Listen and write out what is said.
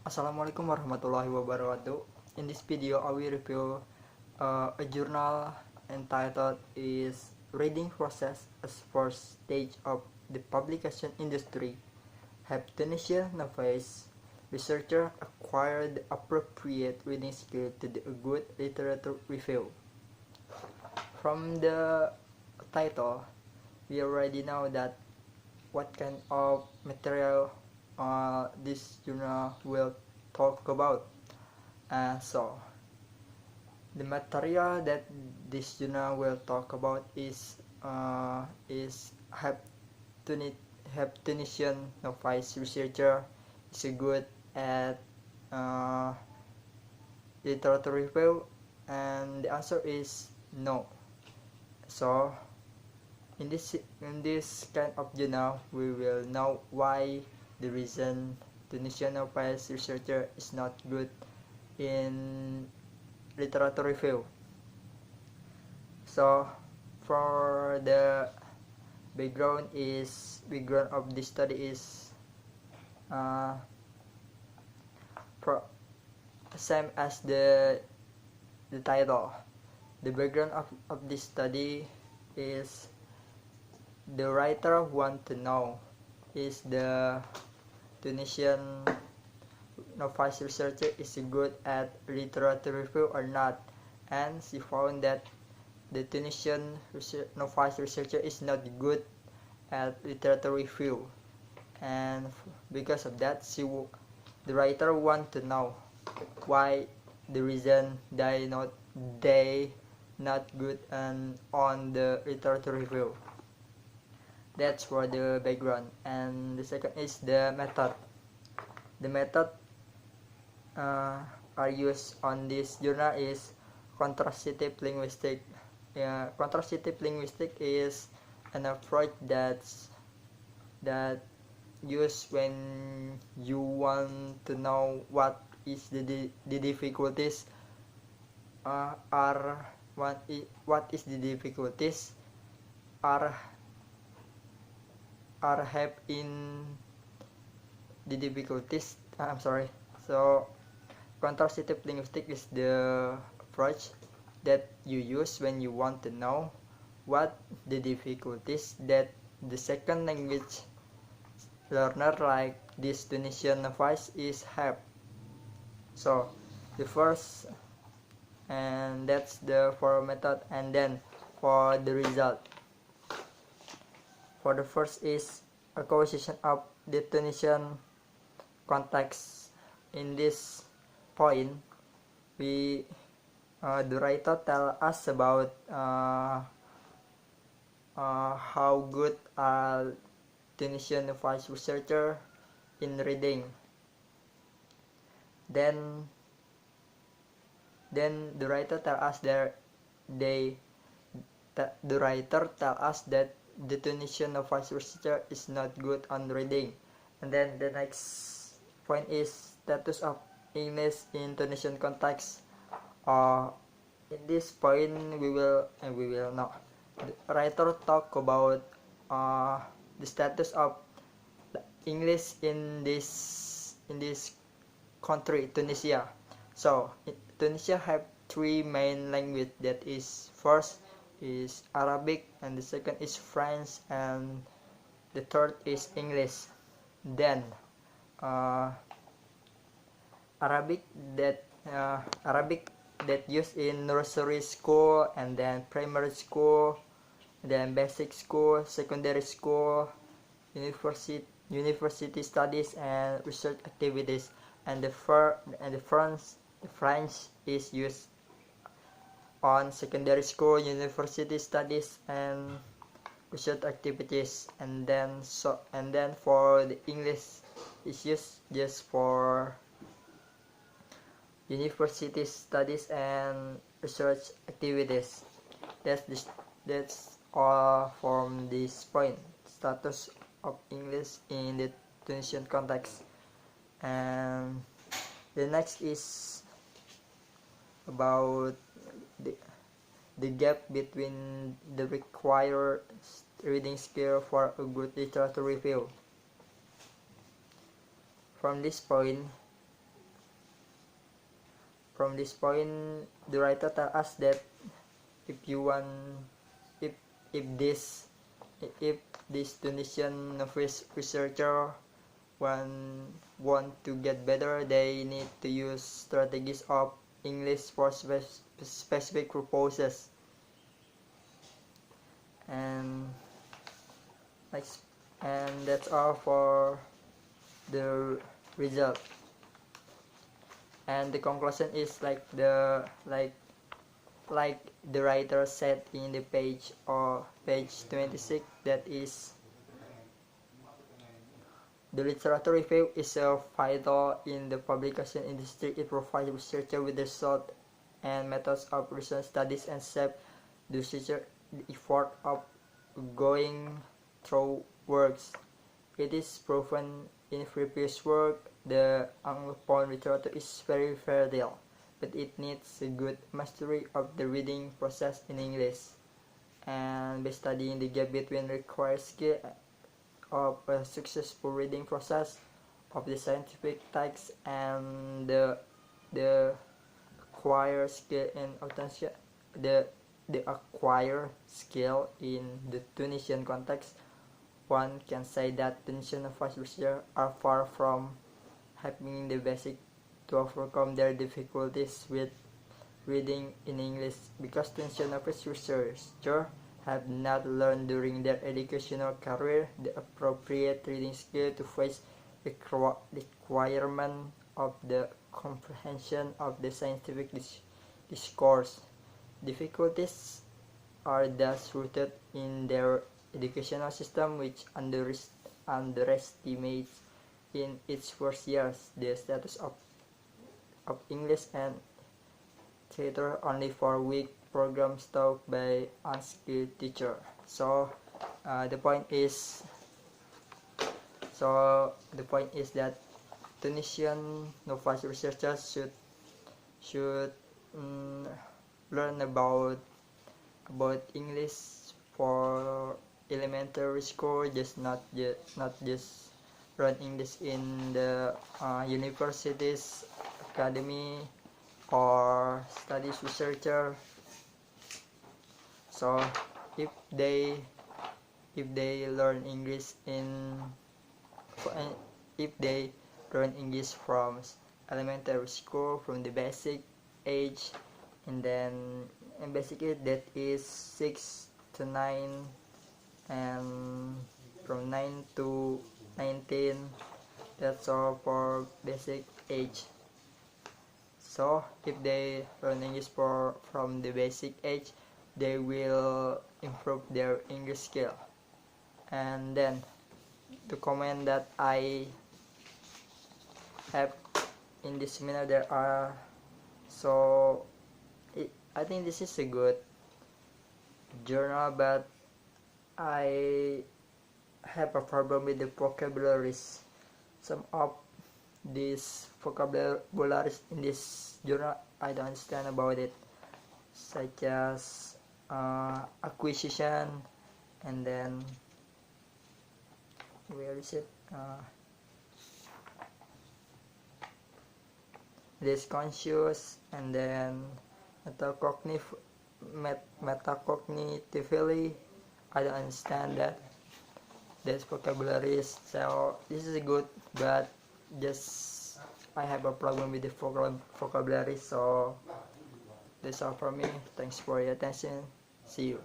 Assalamualaikum warahmatullahi wabarakatuh. In this video, I will review a journal entitled is Reading Process as First Stage of the Publication Industry. Have Tunisian novice researcher acquired the appropriate reading skill to do a good literature review? From the title, we already know that what kind of material this journal will talk about. So the material that this journal will talk about is have Tunisian novice researcher is good at uh, literature review, and the answer is no. So in this kind of journal, we will know why the reason Tunisian novice researcher is not good in literature review. So for the background of this study is same as the title. The background of this study is the writer want to know is the Tunisian novice researcher is good at literature review or not, and she found that the Tunisian novice researcher is not good at literature review, and because of that the writer want to know why the reason they not good on the literature review. That's for the background. And the second is the method. The method are used on this journal is contrastive linguistic. Contrastive linguistic is an approach that used when you want to know what is the difficulties what is the difficulties are have in the difficulties. I'm sorry. So contrastive linguistic is the approach that you use when you want to know what the difficulties that the second language learner like this Tunisian novice is have. So the first, and that's the for method, and then for the result. For the first is acquisition of the Tunisian context. In this point, the writer tell us about how good are Tunisian novice researcher in reading. Then the writer tell us that the writer tell us that the Tunisian novice researcher is not good on reading. And then the next point is status of English in Tunisian context. In this point, we will know. The writer talk about the status of English in this country, Tunisia. So Tunisia have three main language, that is first is Arabic, and the second is French, and the third is English. Then Arabic that used in nursery school, and then primary school, then basic school, secondary school, university studies and research activities, and the French is used on secondary school, university studies and research activities, and then for the English is used just for university studies and research activities. That's all from this point, status of English in the Tunisian context. And the next is about the gap between the required reading skill for a good literature review. From this point, from this point, the writer tells us that if you want, if if this if this Tunisian novice researcher want to get better, they need to use strategies of English for specific purposes. And like, and that's all for the result. And the conclusion is like the writer said in the page 26, that is, the literature review is vital in the publication industry. It provides researchers with the result and methods of research studies and shape the researcher effort of going through works. It is proven in previous work the Anglophone literature is very fertile, but it needs a good mastery of the reading process in English. And by studying the gap between required skill of a successful reading process of the scientific text and the acquired skill in the acquired skill in the Tunisian context, one can say that Tunisian novice researchers are far from having the basic to overcome their difficulties with reading in English, because Tunisian novice researchers have not learned during their educational career the appropriate reading skill to face the requirement of the comprehension of the scientific discourse. Difficulties are thus rooted in their educational system, which underestimates in its first years the status of English and theater only for weak programs taught by unskilled teacher. So the point is that Tunisian novice researchers should learn about English for elementary school, just not just learn English in the universities, academy, or studies researcher. So if they learn English if they learn English from elementary school, from the basic age, and basically that is 6 to 9, and from 9 to 19, that's all for basic age. So if they learn English from the basic age, they will improve their English skill. And then the comment that I have in this seminar, there are, so I think this is a good journal, but I have a problem with the vocabularies. Some of these vocabularies in this journal I don't understand about it, such as acquisition, and then where is it? This conscious, and then metacognitively. I don't understand that. That's vocabularies. So this is good, but just I have a problem with the vocabulary. So that's all for me. Thanks for your attention. See you.